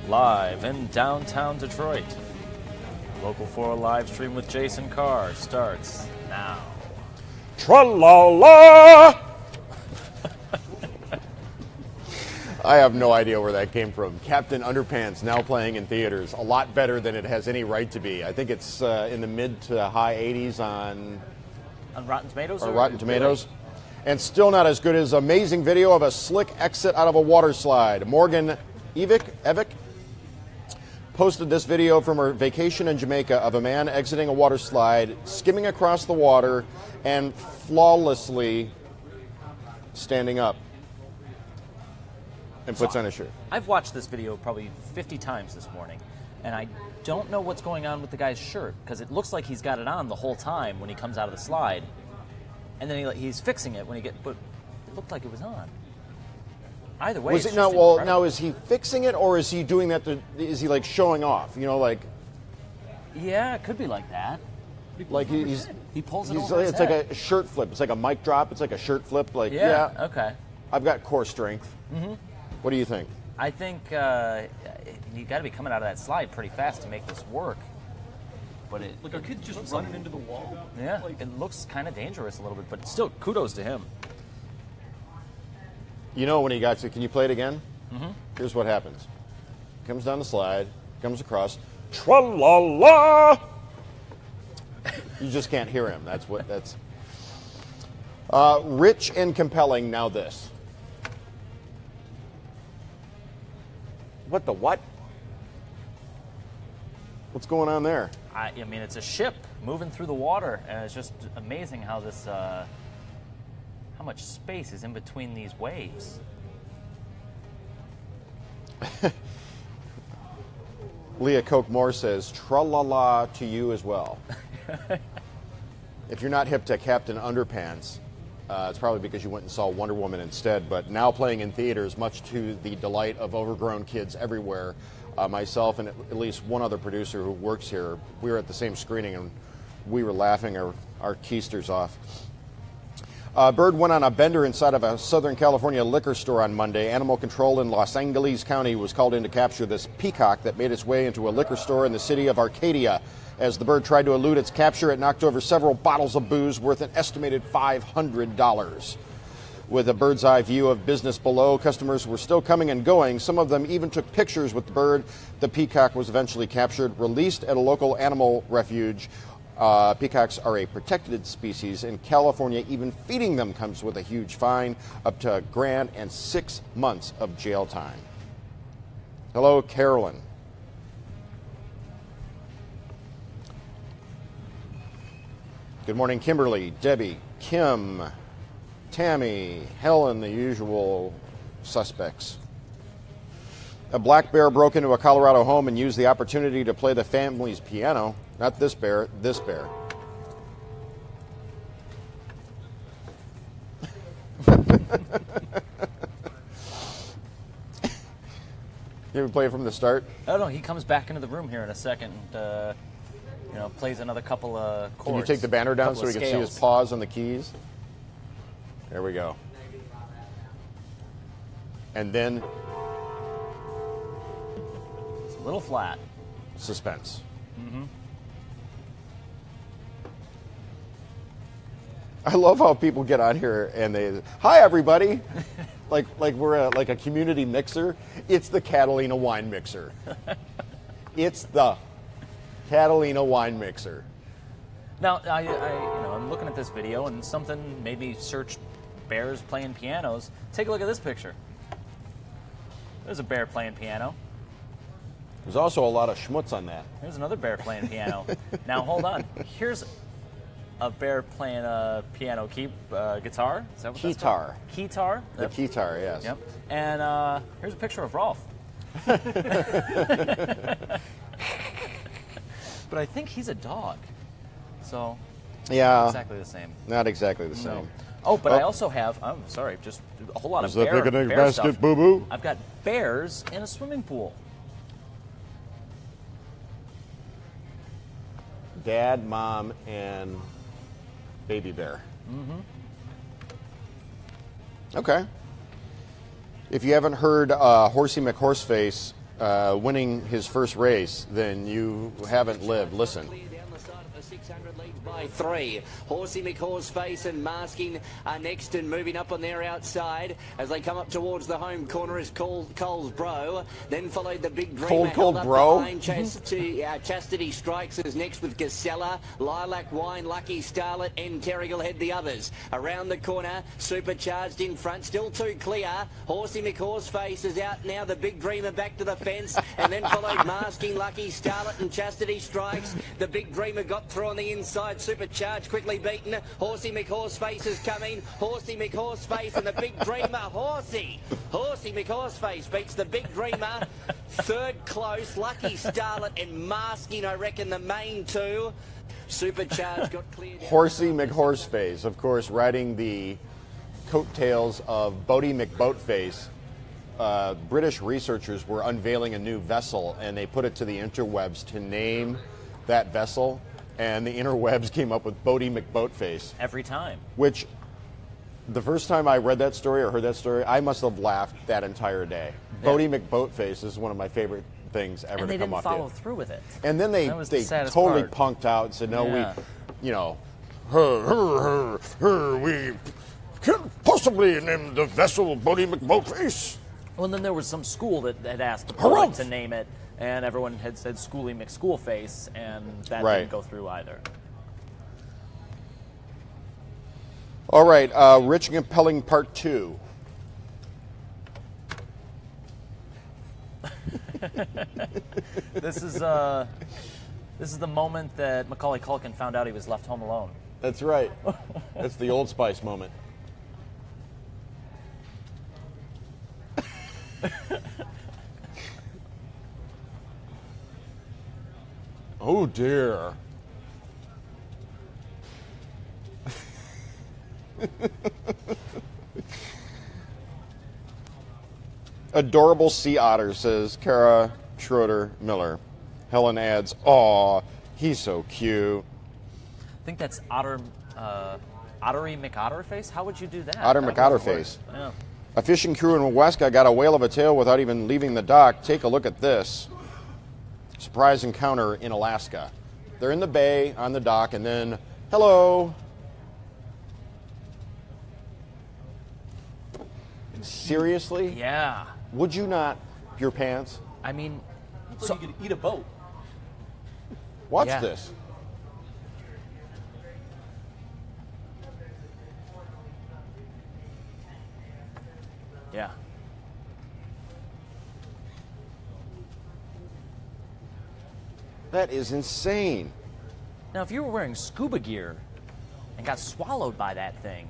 live in downtown Detroit. Local 4 live stream with Jason Carr starts now. Tra-la-la! I have no idea where that came from. Captain Underpants now playing in theaters. A lot better than it has any right to be. I think it's in the mid to high 80s on Rotten Tomatoes? Rotten Tomatoes. Really? And still not as good as amazing video of a slick exit out of a water slide. Morgan Evick posted this video from her vacation in Jamaica of a man exiting a water slide, skimming across the water, and flawlessly standing up. And puts on a shirt. I've watched this video probably 50 times this morning, and I don't know what's going on with the guy's shirt, because it looks like he's got it on the whole time when he comes out of the slide, and then he's fixing it when he but it looked like it was on. Either way, now is he fixing it, or is he doing that? Is he like showing off? You know, like. Yeah, it could be like that. Like he pulls it over his It's head. like a shirt flip. It's like a mic drop. It's like a shirt flip. Like okay. I've got core strength. Mm-hmm. What do you think? I think you got to be coming out of that slide pretty fast to make this work. But it like a kid just running into the wall. Yeah, it looks kind of dangerous a little bit, but still, kudos to him. You know when he got to? Can you play it again? Mm-hmm. Here's what happens. Comes down the slide, comes across. Tra-la-la! You just can't hear him. That's rich and compelling. Now this. What the what? What's going on there? I mean, it's a ship moving through the water, and it's just amazing how this, how much space is in between these waves. Leah Koch Moore says, tra-la-la to you as well. If you're not hip to Captain Underpants, it's probably because you went and saw Wonder Woman instead, but now playing in theaters, much to the delight of overgrown kids everywhere. Myself and at least one other producer who works here, we were at the same screening and we were laughing our keisters off. Bird went on a bender inside of a Southern California liquor store on Monday. Animal Control in Los Angeles County was called in to capture this peacock that made its way into a liquor store in the city of Arcadia. As the bird tried to elude its capture, it knocked over several bottles of booze worth an estimated $500. With a bird's eye view of business below, customers were still coming and going. Some of them even took pictures with the bird. The peacock was eventually captured, released at a local animal refuge. Peacocks are a protected species in California. Even feeding them comes with a huge fine, up to $1,000 and 6 months of jail time. Hello, Carolyn. Good morning, Kimberly, Debbie, Kim, Tammy, Helen, the usual suspects. A black bear broke into a Colorado home and used the opportunity to play the family's piano. Not this bear, this bear. You ever play it from the start? Oh no, he comes back into the room here in a second. Plays another couple of chords. Can you take the banner down so we can see his paws on the keys? There we go. And then it's a little flat. Suspense. Mm-hmm. I love how people get on here and they, hi everybody, like we're like a community mixer. It's the Catalina wine mixer. It's the Catalina wine mixer. Now, I'm looking at this video and something made me search bears playing pianos. Take a look at this picture. There's a bear playing piano. There's also a lot of schmutz on that. There's another bear playing piano. Now, hold on. Here's a bear playing a piano guitar. Is that what that's called? Keytar. The keytar, yes. Yep. And here's a picture of Rolf. But I think he's a dog. So, yeah, not exactly the same. Not exactly the same. No. Oh, but I also have, I'm sorry, just a whole lot of bear stuff. Boo-boo? I've got bears in a swimming pool. Dad, Mom, and baby bear. Mm-hmm. Okay. If you haven't heard Horsey McHorseface winning his first race, then you haven't lived. Listen. 600 leads by 3. Horsey McHorse Face and Masking are next and moving up on their outside as they come up towards the home corner is Cole's Bro. Then followed the Big Dreamer. Cold Bro. Chastity Strikes is next with Casella. Lilac Wine, Lucky Starlet and Terrigal head the others. Around the corner, Supercharged in front, still too clear. Horsey McHorse Face is out now. The Big Dreamer back to the fence and then followed Masking, Lucky Starlet and Chastity Strikes. The Big Dreamer got through on the inside, Supercharged quickly beaten. Horsey McHorse Face is coming. Horsey McHorse Face and the Big Dreamer. Horsey McHorse Face beats the Big Dreamer. Third close, Lucky Starlet and Masking, I reckon, the main two. Supercharged got cleared. Horsey McHorseface, of course, riding the coattails of Bodie McBoatface. British researchers were unveiling a new vessel, and they put it to the interwebs to name that vessel. And the interwebs came up with Bodie McBoatface. Every time. Which, the first time I read that story or heard that story, I must have laughed that entire day. Yeah. Bodie McBoatface is one of my favorite things ever and to come up with. And they didn't follow through with it. And then they totally punked out and said, no, we can't possibly name the vessel Bodie McBoatface. Well, and then there was some school that had asked the public to name it, and everyone had said Schoolie McSchoolface, and that didn't go through either. All right, Rich and Compelling Part 2. This is the moment that Macaulay Culkin found out he was left home alone. That's right. That's the Old Spice moment. Oh dear. Adorable sea otter, says Kara Schroeder Miller. Helen adds, "Aw, he's so cute." I think that's Otter, Ottery McOtterface. How would you do that? Otter McOtterface. Yeah. A fishing crew in Weska got a whale of a tail without even leaving the dock. Take a look at this. Surprise encounter in Alaska. They're in the bay on the dock, and then, hello. Seriously? Yeah. Would you not your pants? I mean, so you could eat a boat. Watch this. Yeah. That is insane. Now, if you were wearing scuba gear and got swallowed by that thing.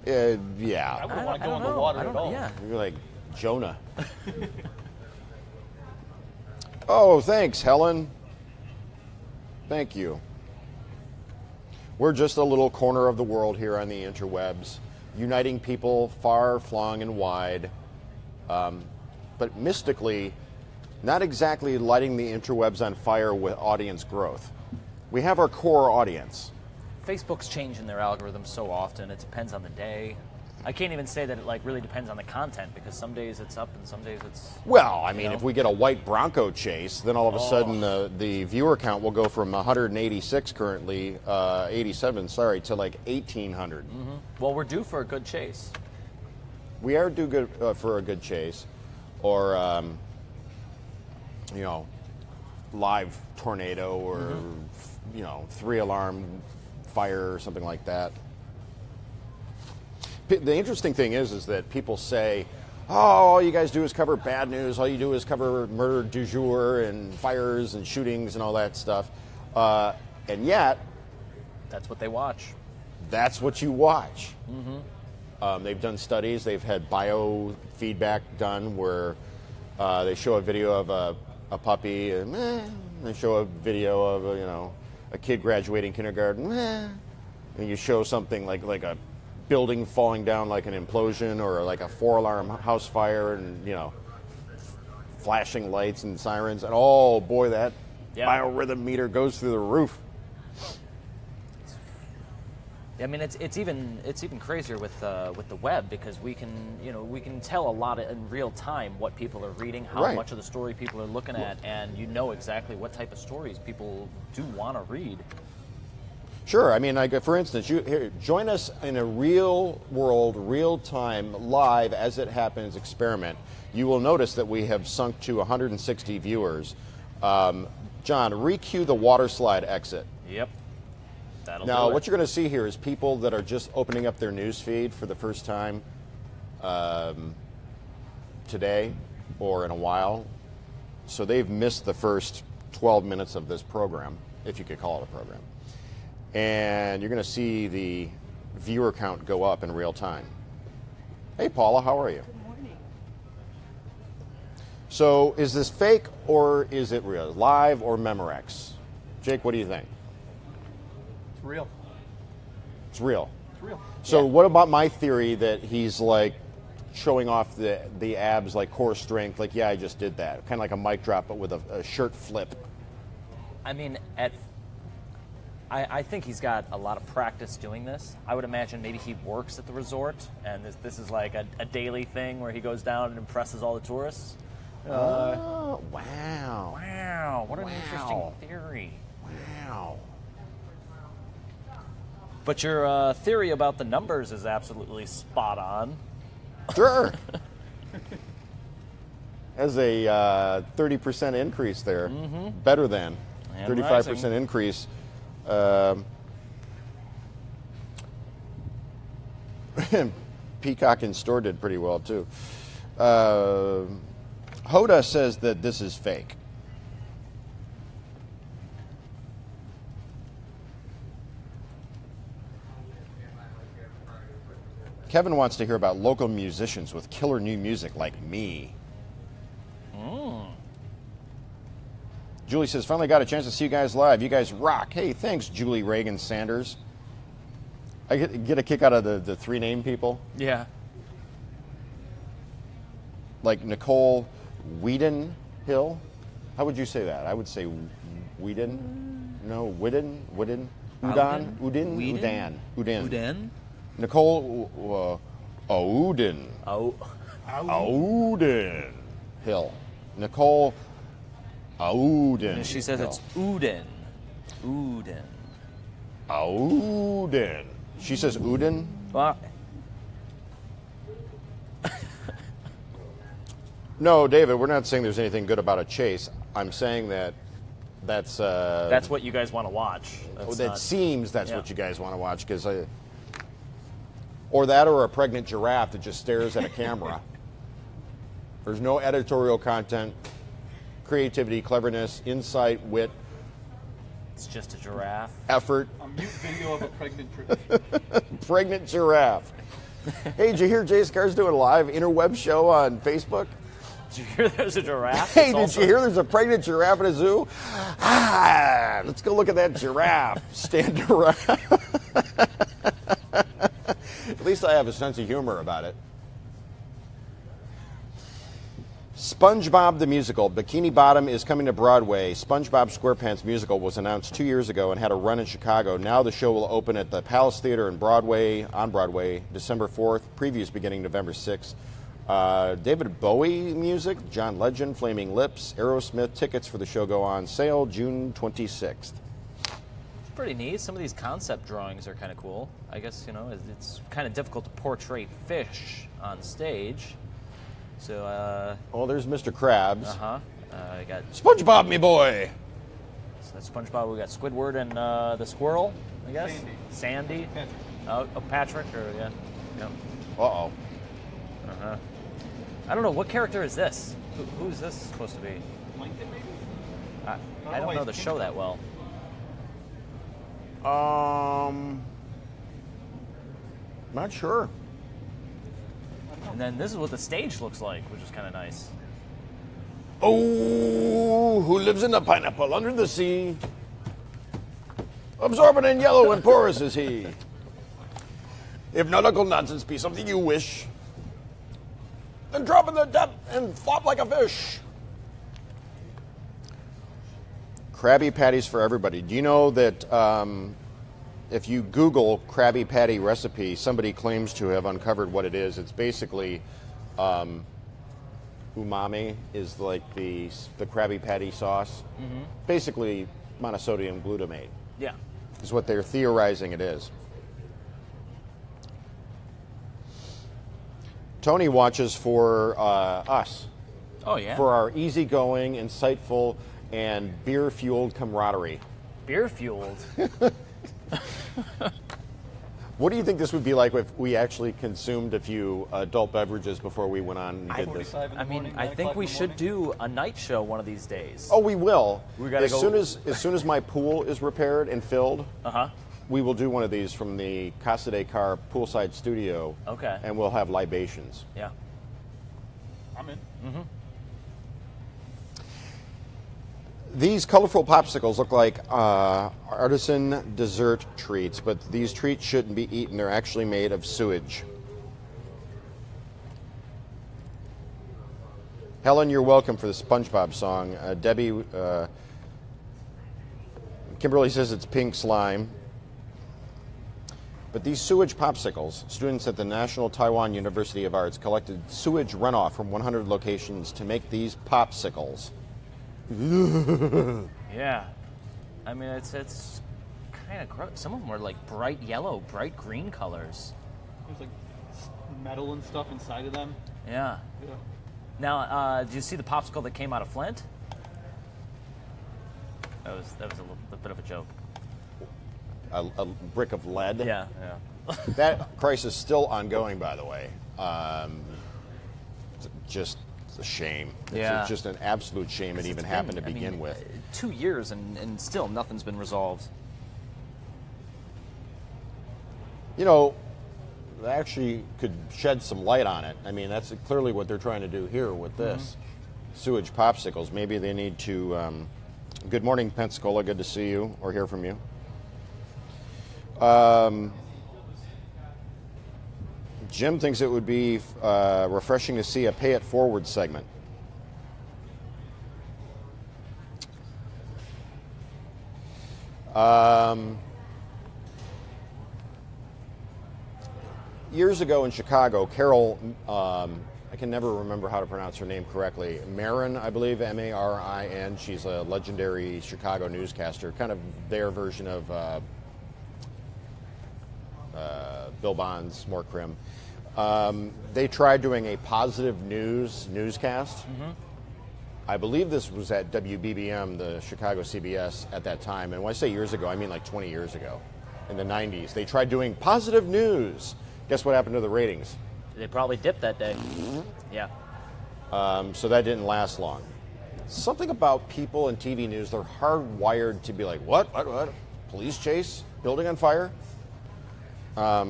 Yeah. I wouldn't want to go in the water at all. Yeah. You're like Jonah. Oh, thanks, Helen. Thank you. We're just a little corner of the world here on the interwebs, uniting people far, flung, and wide, but mystically, not exactly lighting the interwebs on fire with audience growth. We have our core audience. Facebook's changing their algorithm so often. It depends on the day. I can't even say that it really depends on the content, because some days it's up and some days it's... Well, I mean, if we get a white Bronco chase, then all of a sudden the viewer count will go from 186 currently, 87, sorry, to like 1,800. Mm-hmm. Well, we're due for a good chase. We are due good for a good chase, or live tornado, or 3-alarm fire or something like that. The interesting thing is that people say, oh, all you guys do is cover bad news, all you do is cover murder du jour and fires and shootings and all that stuff. And yet... That's what they watch. That's what you watch. Mm-hmm. They've done studies, they've had biofeedback done where they show a video of a puppy, and they show a video of a kid graduating kindergarten, and you show something like a building falling down, like an implosion, or like a 4-alarm house fire, and flashing lights and sirens, and oh boy, that biorhythm meter goes through the roof. I mean, it's even crazier with the web, because we can tell a lot in real time what people are reading, how much of the story people are looking at, and you know exactly what type of stories people do want to read. Sure. I mean, like, for instance, join us in a real world, real time, live as it happens experiment. You will notice that we have sunk to 160 viewers. John, recue the Waterslide exit. Yep. Now, what you're going to see here is people that are just opening up their news feed for the first time today or in a while. So they've missed the first 12 minutes of this program, if you could call it a program. And you're going to see the viewer count go up in real time. Hey, Paula, how are you? Good morning. So is this fake or is it real? Live or Memorex? Jake, what do you think? It's real. It's real. It's real. So what about my theory that he's like showing off the abs like core strength? Like, yeah, I just did that. Kind of like a mic drop, but with a shirt flip. I mean, I think he's got a lot of practice doing this. I would imagine maybe he works at the resort, and this is like a daily thing where he goes down and impresses all the tourists. Wow. Wow, what an interesting theory. Wow. But your theory about the numbers is absolutely spot on. Sure. As a 30% increase there. Mm-hmm. Better than. And 35% rising. Increase. Peacock in store did pretty well, too. Hoda says that this is fake. Kevin wants to hear about local musicians with killer new music like me. Julie says, finally got a chance to see you guys live. You guys rock. Hey, thanks, Julie Reagan Sanders. I get a kick out of the three name people. Yeah. Like Nicole Whedon Hill. How would you say that? I would say Whedon. No, Whedon. Udin. Nicole Auden. Auden Hill. Nicole Auden. And she says it's Uden. Auden. She says Uden? Well, no, David, we're not saying there's anything good about a chase. I'm saying that's what you guys want to watch. Seems that's what you guys want to watch, because or that or a pregnant giraffe that just stares at a camera. There's no editorial content, creativity, cleverness, insight, wit. It's just a giraffe. Effort. A mute video of a pregnant giraffe. Pregnant giraffe. Hey, did you hear Jace Carr's doing a live interweb show on Facebook? Did you hear there's a giraffe? Hey, did you hear there's a pregnant giraffe at a zoo? Let's go look at that giraffe stand around. At least I have a sense of humor about it. SpongeBob the Musical. Bikini Bottom is coming to Broadway. SpongeBob SquarePants musical was announced 2 years ago and had a run in Chicago. Now the show will open at the Palace Theater on Broadway, December 4th. Previews beginning November 6th. David Bowie music, John Legend, Flaming Lips, Aerosmith. Tickets for the show go on sale June 26th. It's pretty neat. Some of these concept drawings are kind of cool. I guess, it's kind of difficult to portray fish on stage. So, there's Mr. Krabs. I got SpongeBob, me boy. So that's SpongeBob. We got Squidward and the squirrel, I guess. Sandy. Patrick. Yeah. Uh-oh. I don't know. What character is this? Who's this supposed to be? Plankton, maybe? I don't know the show that well. Not sure. And then this is what the stage looks like, which is kind of nice. Oh, who lives in a pineapple under the sea? Absorbent and yellow and porous is he. If nautical nonsense be something you wish, then drop in the depth and flop like a fish. Krabby Patties for everybody. Do you know that if you Google Krabby Patty recipe, somebody claims to have uncovered what it is. It's basically umami is like the Krabby Patty sauce. Mm-hmm. Basically, monosodium glutamate. Yeah. Is what they're theorizing it is. Tony watches for us. Oh, yeah? For our easygoing, insightful, and beer-fueled camaraderie. Beer-fueled? What do you think this would be like if we actually consumed a few adult beverages before we went on and did this? I mean, I think we should do a night show one of these days. Oh, we will. We gotta as soon as my pool is repaired and filled, we will do one of these from the Casa de Carr poolside studio. Okay. And we'll have libations. Yeah. I'm in. Mm-hmm. These colorful popsicles look like artisan dessert treats, but these treats shouldn't be eaten. They're actually made of sewage. Helen, you're welcome for the SpongeBob song. Debbie, Kimberly says it's pink slime. But these sewage popsicles, students at the National Taiwan University of Arts collected sewage runoff from 100 locations to make these popsicles. Yeah. I mean, it's kind of gross. Some of them are like bright yellow, bright green colors. There's like metal and stuff inside of them. Yeah. Yeah. Now, did you see the popsicle that came out of Flint? That was a bit of a joke. A brick of lead? Yeah. That crisis is still ongoing, by the way. Just a shame. Yeah. It's just an absolute shame it even happened to begin with. 2 years and still nothing's been resolved. You know, they actually could shed some light on it. I mean, that's clearly what they're trying to do here with this. Sewage popsicles. Maybe they need to... good morning, Pensacola. Good to see you or hear from you. Jim thinks it would be refreshing to see a pay it forward segment. Years ago in Chicago, Carol, I can never remember how to pronounce her name correctly, Marin, I believe, M-A-R-I-N. She's a legendary Chicago newscaster, kind of their version of Bill Bonds, more Crim. They tried doing a positive newscast. Mm-hmm. I believe this was at WBBM, the Chicago CBS at that time. And when I say years ago, I mean like 20 years ago, in the 90s. They tried doing positive news. Guess what happened to the ratings? They probably dipped that day. Yeah. So that didn't last long. Something about people in TV news, they're hardwired to be like, what? Police chase? Building on fire? I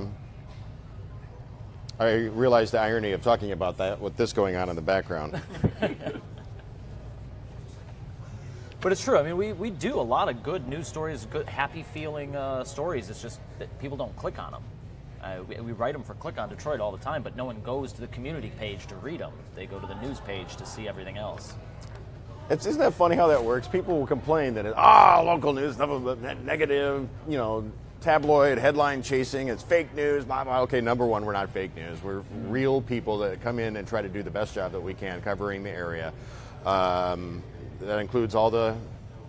realize the irony of talking about that with this going on in the background. But it's true. I mean, we do a lot of good news stories, good, happy-feeling stories. It's just that people don't click on them. We write them for Click on Detroit all the time, but no one goes to the community page to read them. They go to the news page to see everything else. Isn't that funny how that works? People will complain that local news, nothing but negative, tabloid headline chasing. It's fake news. Blah, blah. Okay, number one, we're not fake news. We're real people that come in and try to do the best job that we can covering the area. That includes all the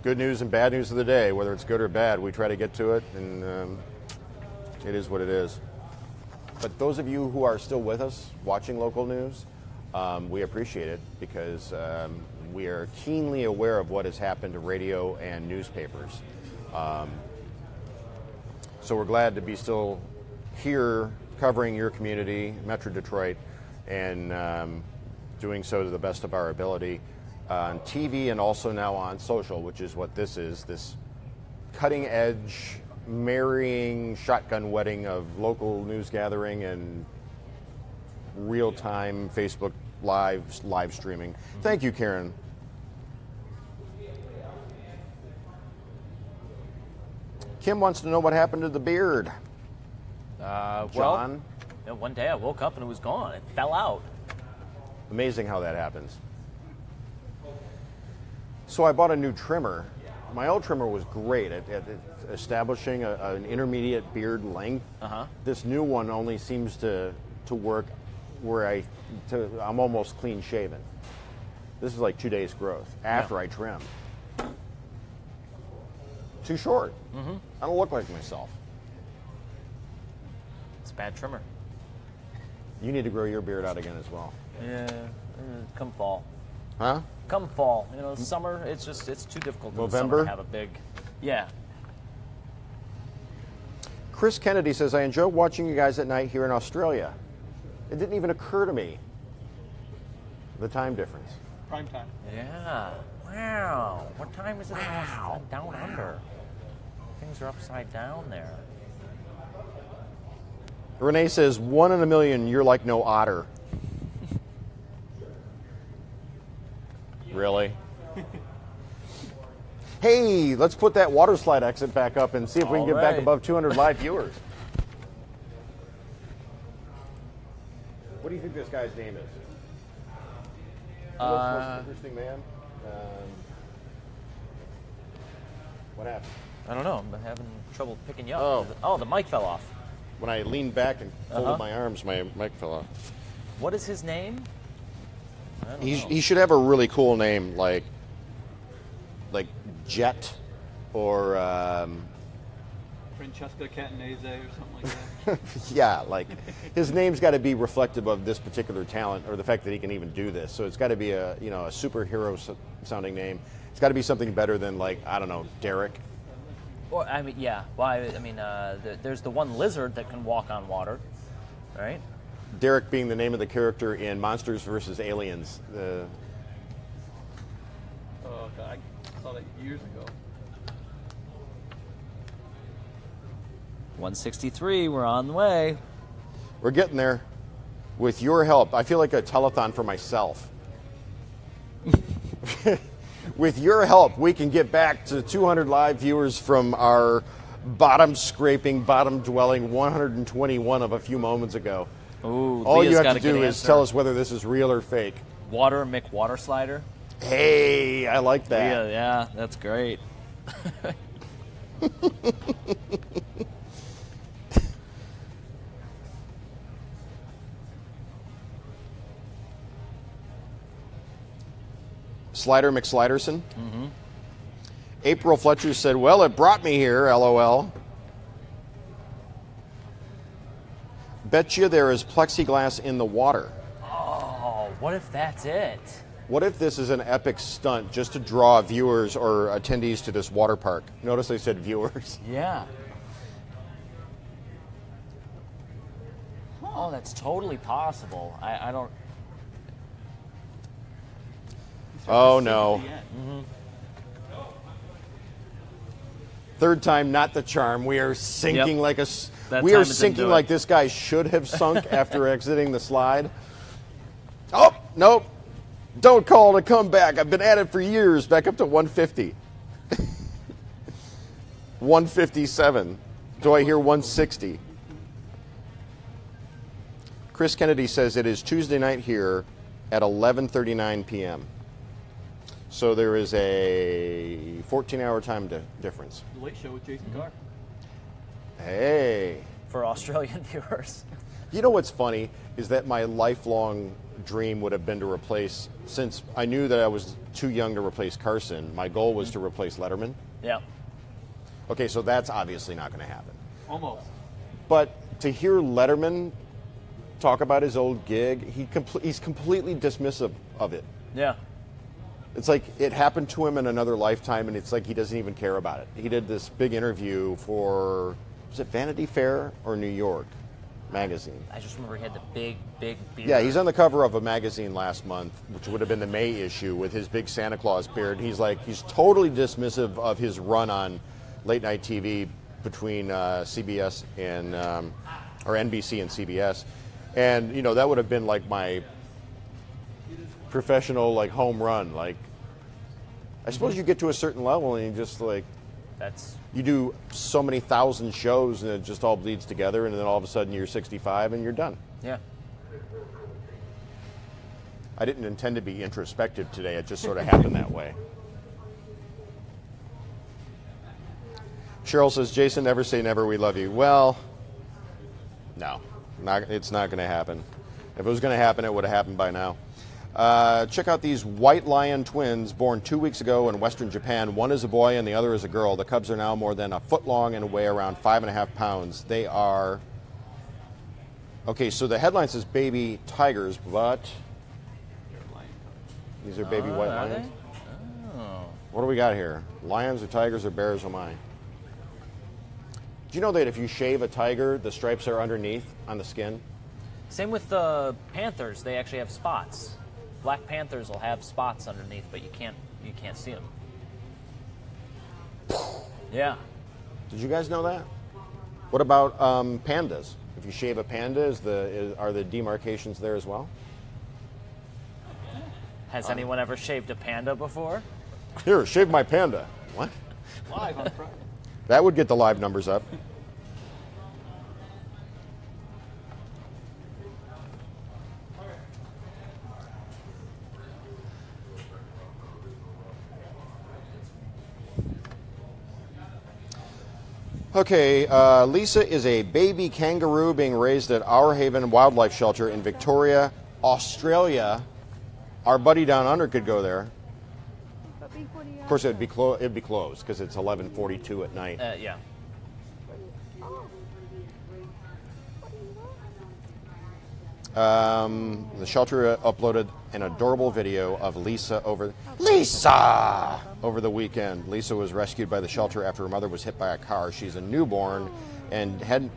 good news and bad news of the day, whether it's good or bad. We try to get to it, and it is what it is. But those of you who are still with us watching local news, we appreciate it because we are keenly aware of what has happened to radio and newspapers. So we're glad to be still here covering your community, Metro Detroit, and doing so to the best of our ability on TV and also now on social, which is what this is, this cutting edge, marrying shotgun wedding of local news gathering and real-time Facebook live streaming. Thank you, Karen. Kim wants to know what happened to the beard. John? Well, one day I woke up and it was gone. It fell out. Amazing how that happens. So I bought a new trimmer, my old trimmer was great at establishing an intermediate beard length. This new one only seems to work where I'm almost clean shaven. This is like 2 days growth after I trim. Too short. I don't look like myself. It's a bad trimmer. You need to grow your beard out again as well. Yeah, come fall. Huh? Come fall. You know, summer, it's too difficult in the November? summer to have a big... Yeah. Chris Kennedy says, I enjoy watching you guys at night here in Australia. It didn't even occur to me, the time difference. Prime time. Yeah. Wow. What time is it down under? Things are upside down there. Renee says, 1 in a million, you're like no otter. Really? Hey, let's put that Waterslide exit back up and see if we can get back above 200 live viewers. What do you think this guy's name is? What's the most interesting man? What happened? I don't know. I'm having trouble picking you up. Oh, the mic fell off. When I leaned back and folded my arms, my mic fell off. What is his name? I don't know. He should have a really cool name, like Jet, or Francesca Catanese or something like that. yeah, like his name's got to be reflective of this particular talent or the fact that he can even do this. So it's got to be a superhero sounding name. It's got to be something better than, like, I don't know, Derek. Well, I mean, yeah. Well, there's the one lizard that can walk on water, right? Derek being the name of the character in Monsters vs. Aliens. Oh, God, I saw that years ago. 163, we're on the way. We're getting there. With your help, I feel like a telethon for myself. With your help, we can get back to 200 live viewers from our bottom-scraping, bottom-dwelling 121 of a few moments ago. Ooh, all Leah's you have got to a good do is answer. tell us whether this is real or fake. Waterslider. Hey, I like that. Yeah, that's great. Slider McSliderson. April Fletcher said, well, it brought me here, LOL. Bet you there is plexiglass in the water. Oh, what if that's it? What if this is an epic stunt just to draw viewers or attendees to this water park? Notice I said viewers. Yeah. Oh, that's totally possible. I don't... Oh, no. Third time, not the charm. We are sinking Yep. like a... That we time are it didn't sinking do like it. this guy should have sunk after exiting the slide. Oh, nope. Don't call it a comeback. I've been at it for years. Back up to 150. 157. Do I hear 160? Chris Kennedy says it is Tuesday night here at 11:39 p.m. So there is a 14-hour time difference. The Late Show with Jason Carr. Hey. For Australian viewers. You know what's funny is that my lifelong dream would have been to replace, since I knew that I was too young to replace Carson, my goal was to replace Letterman. Yeah. Okay, so that's obviously not going to happen. Almost. But to hear Letterman talk about his old gig, he's completely dismissive of it. Yeah. It's like it happened to him in another lifetime, and it's like he doesn't even care about it. He did this big interview for, was it Vanity Fair or New York magazine? I just remember he had the big beard. Yeah, he's on the cover of a magazine last month, which would have been the May issue, with his big Santa Claus beard. He's totally dismissive of his run on late night TV between CBS and or NBC and CBS, and that would have been like my professional home run. I suppose you get to a certain level and you just you do so many thousand shows and it just all bleeds together, and then all of a sudden you're 65 and you're done. Yeah. I didn't intend to be introspective today. It just sort of happened that way. Cheryl says, Jason, never say never, we love you. Well, no, it's not going to happen. If it was going to happen, it would have happened by now. Check out these white lion twins born 2 weeks ago in Western Japan. One is a boy and the other is a girl. The cubs are now more than a foot long and weigh around 5.5 pounds. They are... Okay, so the headline says baby tigers, but these are baby white lions. Oh. What do we got here? Lions or tigers or bears? Oh my. Do you know that if you shave a tiger, the stripes are underneath on the skin? Same with panthers. They actually have spots. Black panthers will have spots underneath, but you can't see them. Yeah. Did you guys know that? What about pandas? If you shave a panda, are the demarcations there as well? Has anyone ever shaved a panda before? Here, shave my panda. What? Live on Friday. That would get the live numbers up. Okay, Lisa is a baby kangaroo being raised at Our Haven Wildlife Shelter in Victoria, Australia. Our buddy down under could go there. Of course, it'd be closed because it's 11:42 at night. Yeah. The shelter uploaded an adorable video of Lisa over the weekend. Lisa was rescued by the shelter after her mother was hit by a car. She's a newborn and hadn't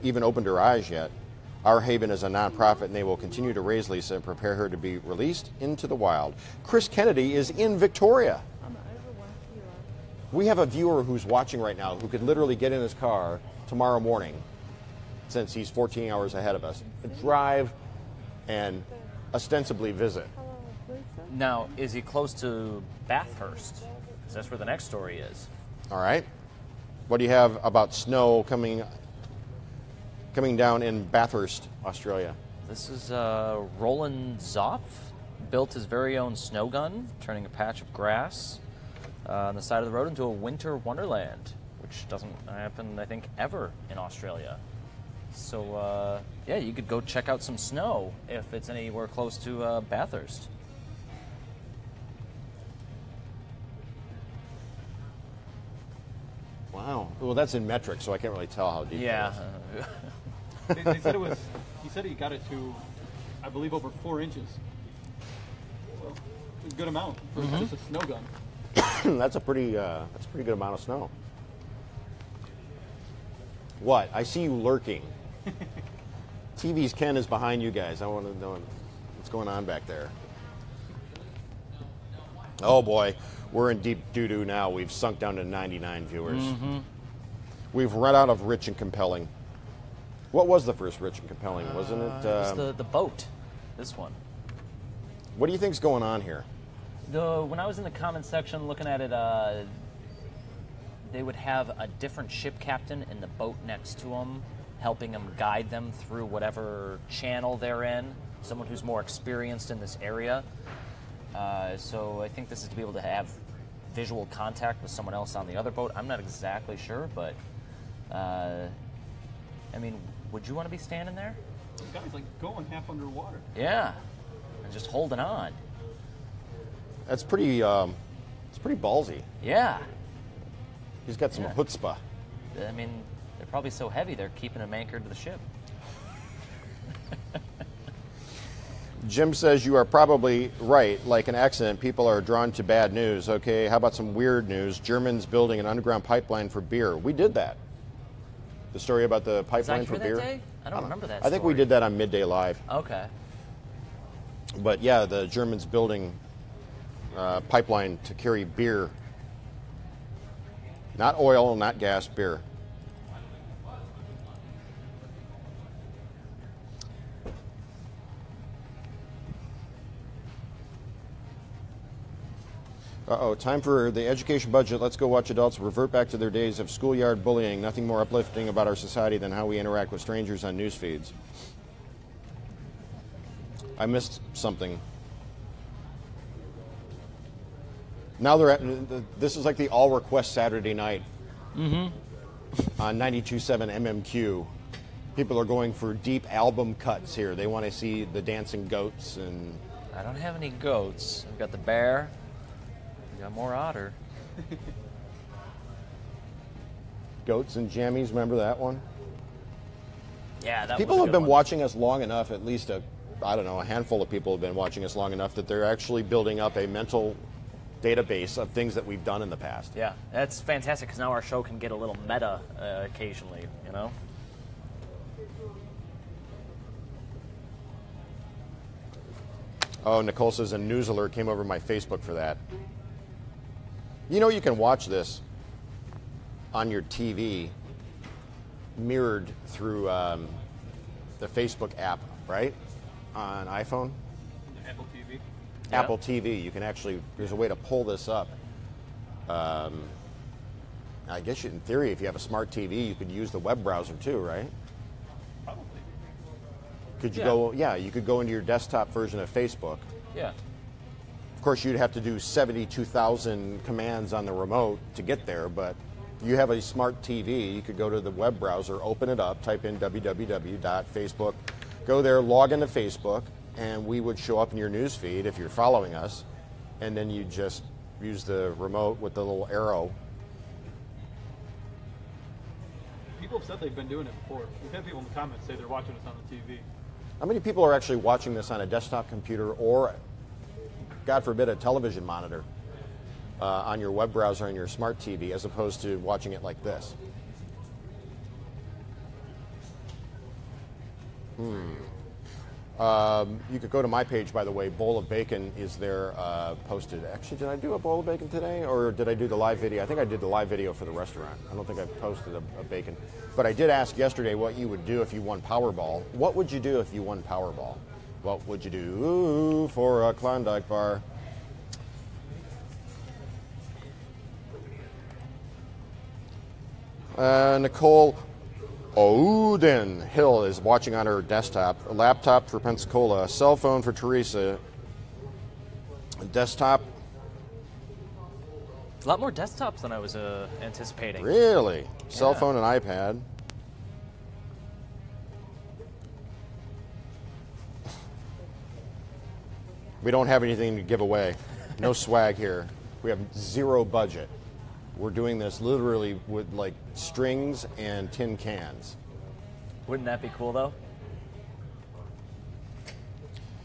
even opened her eyes yet. Our Haven is a nonprofit, and they will continue to raise Lisa and prepare her to be released into the wild. Chris Kennedy is in Victoria. We have a viewer who's watching right now who could literally get in his car tomorrow morning, since he's 14 hours ahead of us, drive and ostensibly visit. Now, is he close to Bathurst? Because that's where the next story is. All right. What do you have about snow coming down in Bathurst, Australia? This is Roland Zopf built his very own snow gun, turning a patch of grass on the side of the road into a winter wonderland, which doesn't happen, I think, ever in Australia. So, yeah, you could go check out some snow if it's anywhere close to Bathurst. Wow. Well, that's in metric, so I can't really tell how deep Yeah. They said it was. He said he got it to, I believe, over 4 inches. So it's a good amount for just a snow gun. That's a pretty good amount of snow. What? I see you lurking. TV's Ken is behind you guys. I want to know what's going on back there. Oh boy, we're in deep doo-doo now. We've sunk down to 99 viewers. We've run out of rich and compelling. What was the first rich and compelling? Wasn't it? It's the boat, this one. What do you think's going on here? When I was in the comments section looking at it, they would have a different ship captain in the boat next to them, helping them guide them through whatever channel they're in, someone who's more experienced in this area. So I think this is to be able to have visual contact with someone else on the other boat. I'm not exactly sure, but I mean, would you want to be standing there? The guy's like going half underwater. Yeah, and just holding on. That's pretty. It's pretty ballsy. Yeah. He's got some chutzpah. I mean, they're probably so heavy they're keeping them anchored to the ship. Jim says you are probably right. Like an accident, people are drawn to bad news. Okay, how about some weird news? Germans building an underground pipeline for beer. We did that. The story about the pipeline for beer. That day? I don't remember that. I think we did that on Midday Live. Okay. But yeah, the Germans building pipeline to carry beer. Not oil, not gas, beer. Uh-oh, time for the education budget. Let's go watch adults revert back to their days of schoolyard bullying. Nothing more uplifting about our society than how we interact with strangers on news feeds. I missed something. Now they're at, this is like the all request Saturday night. on 92.7 MMQ. People are going for deep album cuts here. They want to see the dancing goats and... I don't have any goats. I've got the bear. I've got more otter. Goats and jammies, remember that one? Yeah, that People was a have good been one. watching us long enough, at least a handful of people have been watching us long enough that they're actually building up a mental database of things that we've done in the past. Yeah, that's fantastic because now our show can get a little meta occasionally, you know? Oh, Nicole says a news alert came over my Facebook for that. You know, you can watch this on your TV mirrored through the Facebook app, right? On iPhone? Apple TV. Yeah. Apple TV. You can actually, there's a way to pull this up. I guess in theory, if you have a smart TV, you could use the web browser too, right? Probably. Could you Yeah. go, yeah, you could go into your desktop version of Facebook. Yeah. Of course, you'd have to do 72,000 commands on the remote to get there, but you have a smart TV, you could go to the web browser, open it up, type in www.facebook, go there, log into Facebook, and we would show up in your news feed if you're following us, and then you just use the remote with the little arrow. People have said they've been doing it before. We've had people in the comments say they're watching us on the TV. How many people are actually watching this on a desktop computer or, God forbid, a television monitor on your web browser on your smart TV as opposed to watching it like this? You could go to my page, by the way. Bowl of Bacon is there posted. Actually, did I do a bowl of bacon today, or did I do the live video? I think I did the live video for the restaurant. I don't think I posted a bacon. But I did ask yesterday what you would do if you won Powerball. What would you do if you won Powerball? What would you do for a Klondike bar? Nicole Odin Hill is watching on her desktop. A laptop for Pensacola, a cell phone for Teresa, a desktop. A lot more desktops than I was anticipating. Really? Cell Yeah. phone and iPad. We don't have anything to give away. No swag here. We have zero budget. We're doing this literally with like strings and tin cans. Wouldn't that be cool, though?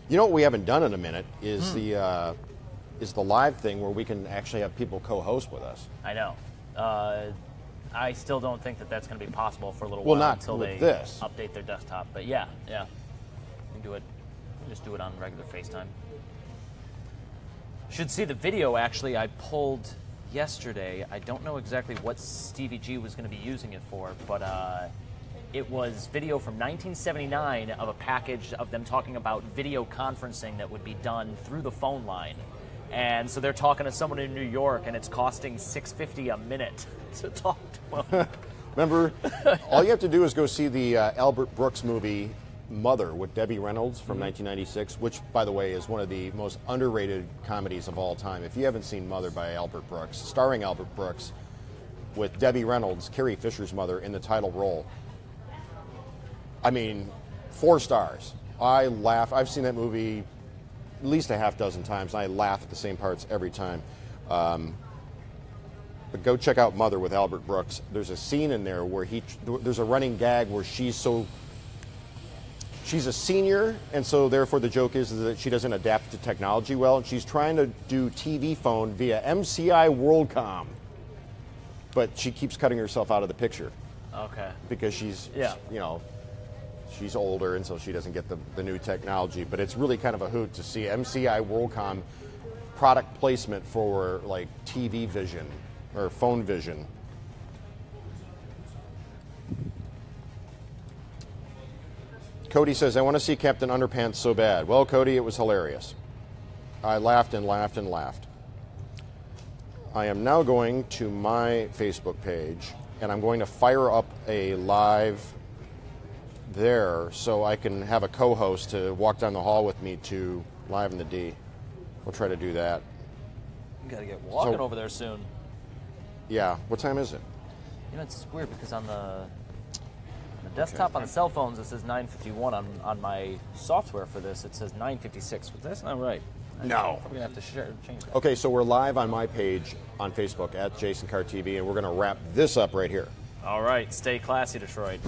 You know what we haven't done in a minute is the live thing where we can actually have people co-host with us. I know. I still don't think that that's going to be possible for a little Well, while not until with they this. update their desktop. But yeah. You can do it. Just do it on regular FaceTime. Should see the video, actually, I pulled yesterday. I don't know exactly what Stevie G was going to be using it for, but it was video from 1979 of a package of them talking about video conferencing that would be done through the phone line. And so they're talking to someone in New York, and it's costing $6.50 a minute to talk to them. Remember, all you have to do is go see the Albert Brooks movie Mother with Debbie Reynolds from 1996, which, by the way, is one of the most underrated comedies of all time. If you haven't seen Mother by Albert Brooks, starring Albert Brooks, with Debbie Reynolds, Carrie Fisher's mother, in the title role. I mean, 4 stars. I laugh. I've seen that movie at least a half dozen times, and I laugh at the same parts every time. But go check out Mother with Albert Brooks. There's a scene in there where there's a running gag where she's a senior, and so therefore the joke is that she doesn't adapt to technology well, and she's trying to do TV phone via MCI WorldCom, but she keeps cutting herself out of the picture Okay. because she's, Yeah. she's older, and so she doesn't get the new technology. But it's really kind of a hoot to see MCI WorldCom product placement for like TV vision or phone vision. Cody says, I want to see Captain Underpants so bad. Well, Cody, it was hilarious. I laughed and laughed and laughed. I am now going to my Facebook page, and I'm going to fire up a live there so I can have a co-host to walk down the hall with me to Live in the D. We'll try to do that. You got to get walking So- over there soon. Yeah. What time is it? You know, it's weird because on the desktop on the cell phones it says 9:51. On my software for this it says 9:56. But that's not right. No. We're gonna have to change that. Okay, so we're live on my page on Facebook at Jason Carr TV, and we're going to wrap this up right here. All right, stay classy, Detroit.